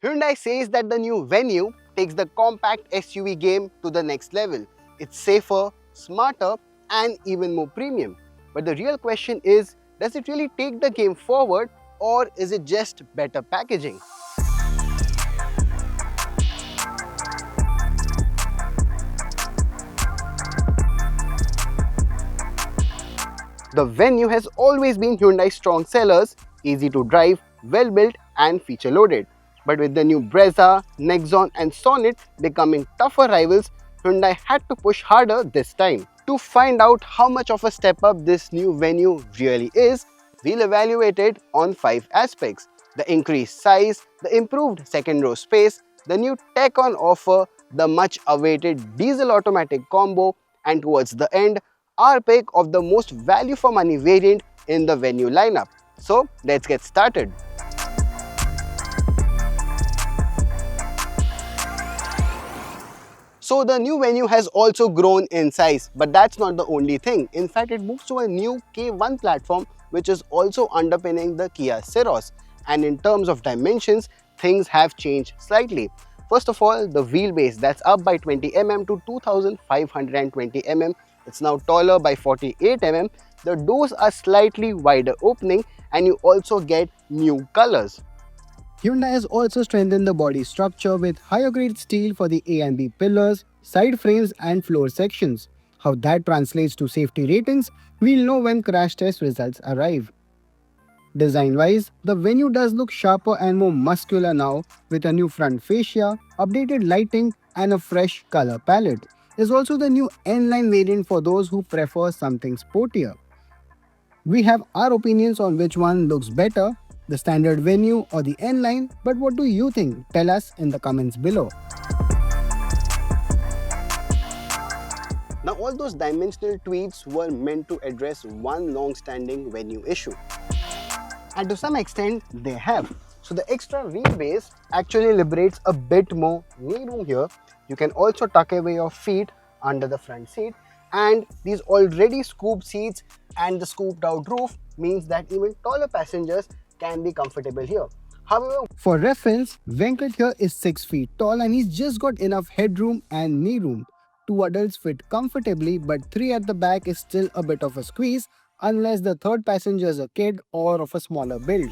Hyundai says that the new Venue takes the compact SUV game to the next level. It's safer, smarter, and even more premium. But the real question is, does it really take the game forward, or is it just better packaging? The Venue has always been Hyundai's strong sellers, easy to drive, well built, and feature loaded. But with the new Brezza, Nexon, and Sonnet becoming tougher rivals, Hyundai had to push harder this time. To find out how much of a step up this new Venue really is, we'll evaluate it on 5 aspects: the increased size, the improved second row space, the new tech on offer, the much awaited diesel automatic combo, and towards the end, our pick of the most value for money variant in the Venue lineup. So let's get started. So the new Venue has also grown in size, but that's not the only thing. In fact, it moves to a new K1 platform, which is also underpinning the Kia Ceros. And in terms of dimensions, things have changed slightly. First of all, the wheelbase, that's up by 20 mm to 2520 mm. It's now taller by 48 mm. The doors are slightly wider opening, and you also get new colors. Hyundai has also strengthened the body structure with higher grade steel for the A and B pillars, side frames and floor sections. How that translates to safety ratings, we'll know when crash test results arrive. Design-wise, the Venue does look sharper and more muscular now with a new front fascia, updated lighting and a fresh color palette. There's also the new N-line variant for those who prefer something sportier. We have our opinions on which one looks better, the standard Venue or the N-line, but what do you think? Tell us in the comments below. Now all those dimensional tweaks were meant to address one long-standing Venue issue. And to some extent, they have. So the extra wheelbase actually liberates a bit more knee room here. You can also tuck away your feet under the front seat, and these already scooped seats and the scooped out roof means that even taller passengers can be comfortable here. However, for reference, Venkat here is 6 feet tall and he's just got enough headroom and knee room. 2 adults fit comfortably, but 3 at the back is still a bit of a squeeze unless the third passenger is a kid or of a smaller build.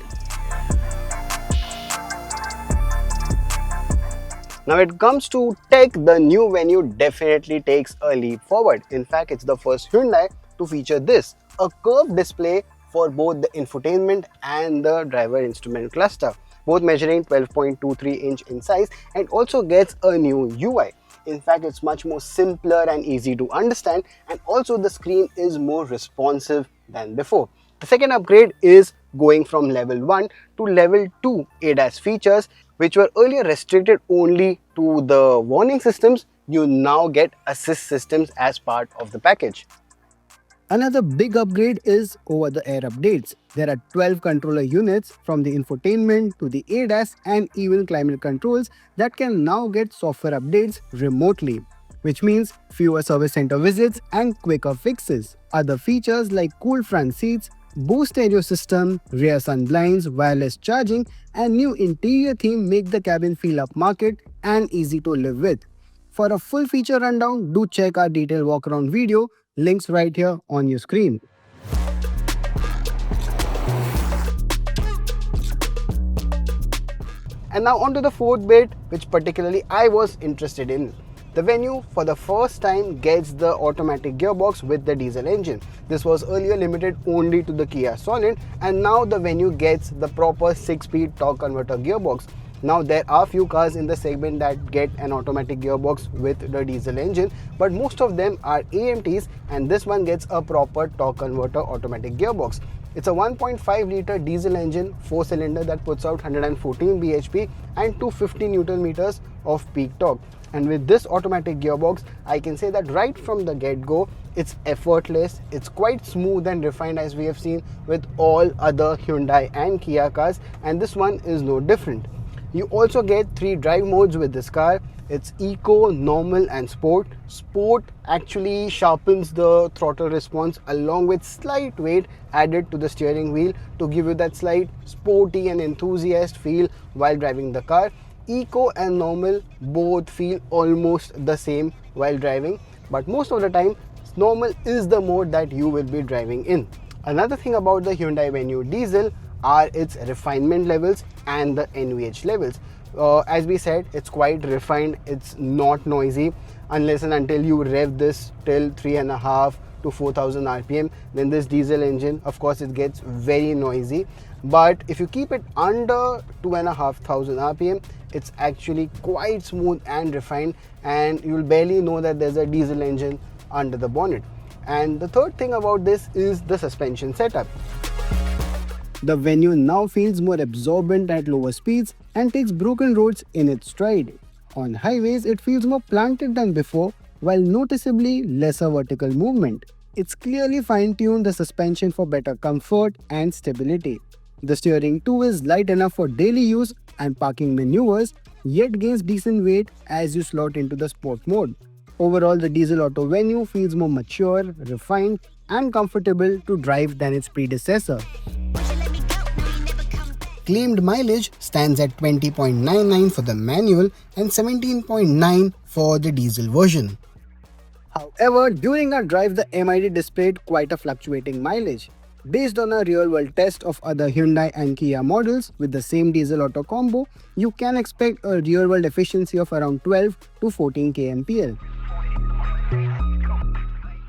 Now when it comes to tech, the new Venue definitely takes a leap forward. In fact, it's the first Hyundai to feature this, a curved display for both the infotainment and the driver instrument cluster, both measuring 12.23 inch in size, and also gets a new UI. In fact, it's much more simpler and easy to understand, and also the screen is more responsive than before. The second upgrade is going from level 1 to level 2 ADAS features, which were earlier restricted only to the warning systems. You now get assist systems as part of the package. Another big upgrade is over-the-air updates. There are 12 controller units from the infotainment to the ADAS and even climate controls that can now get software updates remotely, which means fewer service center visits and quicker fixes. Other features like cool front seats, boost stereo system, rear sun blinds, wireless charging, and new interior theme make the cabin feel upmarket and easy to live with. For a full feature rundown, do check our detailed walk-around video, links right here on your screen. And now on to the fourth bit, which particularly I was interested in. The Venue for the first time gets the automatic gearbox with the diesel engine. This was earlier limited only to the Kia Sonet, and now the Venue gets the proper 6-speed torque converter gearbox. Now there are few cars in the segment that get an automatic gearbox with the diesel engine, but most of them are AMTs, and this one gets a proper torque converter automatic gearbox. It's a 1.5 litre diesel engine, 4-cylinder that puts out 114 bhp and 250 Nm of peak torque. And with this automatic gearbox, I can say that right from the get-go, it's effortless, it's quite smooth and refined as we have seen with all other Hyundai and Kia cars, and this one is no different. You also get 3 drive modes with this car. It's Eco, Normal and Sport. Sport actually sharpens the throttle response along with slight weight added to the steering wheel to give you that slight sporty and enthusiast feel while driving the car. Eco and normal both feel almost the same while driving, but most of the time normal is the mode that you will be driving in. Another thing about the Hyundai Venue diesel are its refinement levels and the NVH levels. As we said, it's quite refined, it's not noisy unless and until you rev this till 3.5 to 4000 rpm. Then this diesel engine, of course, it gets very noisy, but if you keep it under 2500 rpm, it's actually quite smooth and refined, and you'll barely know that there's a diesel engine under the bonnet. And the third thing about this is the suspension setup. The Venue now feels more absorbent at lower speeds and takes broken roads in its stride. On highways, it feels more planted than before, while noticeably lesser vertical movement. It's clearly fine-tuned the suspension for better comfort and stability. The steering too is light enough for daily use and parking maneuvers, yet gains decent weight as you slot into the sport mode. Overall, the diesel auto Venue feels more mature, refined, and comfortable to drive than its predecessor. Claimed mileage stands at 20.99 for the manual and 17.9 for the diesel version. However, during our drive, the MID displayed quite a fluctuating mileage. Based on a real-world test of other Hyundai and Kia models with the same diesel auto combo, you can expect a real-world efficiency of around 12 to 14 kmpl.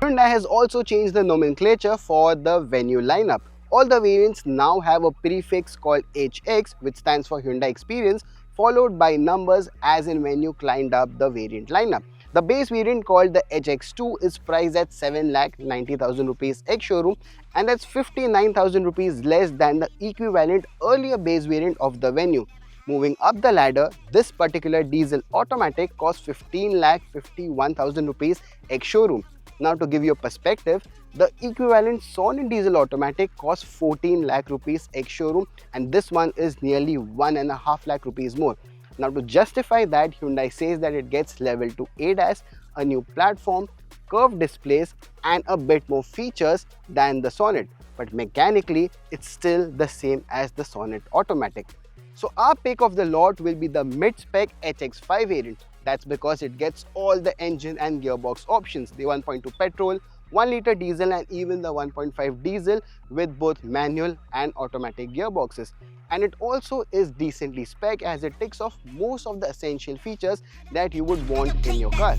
Hyundai has also changed the nomenclature for the Venue lineup. All the variants now have a prefix called HX, which stands for Hyundai Experience, followed by numbers as in when you climbed up the variant lineup. The base variant called the HX2 is priced at 7,90,000 rupees ex-showroom, and that's 59,000 rupees less than the equivalent earlier base variant of the Venue. Moving up the ladder, this particular diesel automatic costs 15,51,000 rupees ex-showroom. Now, to give you a perspective, the equivalent Sonnet diesel automatic costs 14 lakh rupees ex-showroom, and this one is nearly 1.5 lakh rupees more. Now, to justify that, Hyundai says that it gets level 2 ADAS, a new platform, curved displays, and a bit more features than the Sonnet. But mechanically, it's still the same as the Sonnet automatic. So our pick of the lot will be the mid-spec HX5 variant. That's because it gets all the engine and gearbox options, the 1.2 petrol, 1 litre diesel, and even the 1.5 diesel with both manual and automatic gearboxes. And it also is decently spec as it ticks off most of the essential features that you would want in your car.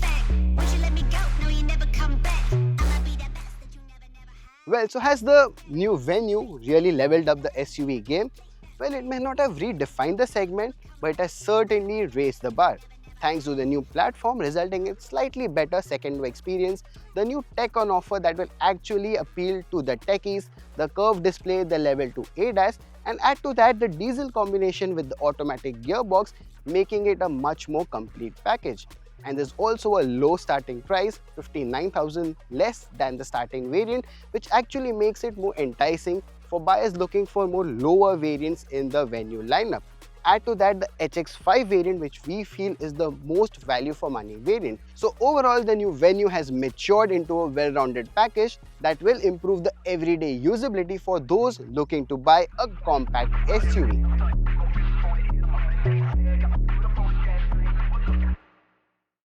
Well, so has the new Venue really leveled up the SUV game? Well, it may not have redefined the segment, but it has certainly raised the bar. Thanks to the new platform resulting in slightly better second-row experience, the new tech on offer that will actually appeal to the techies, the curved display, the level 2 ADAS, and add to that the diesel combination with the automatic gearbox, making it a much more complete package. And there's also a low starting price, 59,000 less than the starting variant, which actually makes it more enticing for buyers looking for more lower variants in the Venue lineup. Add to that the HX5 variant, which we feel is the most value for money variant. So overall, the new Venue has matured into a well-rounded package that will improve the everyday usability for those looking to buy a compact SUV.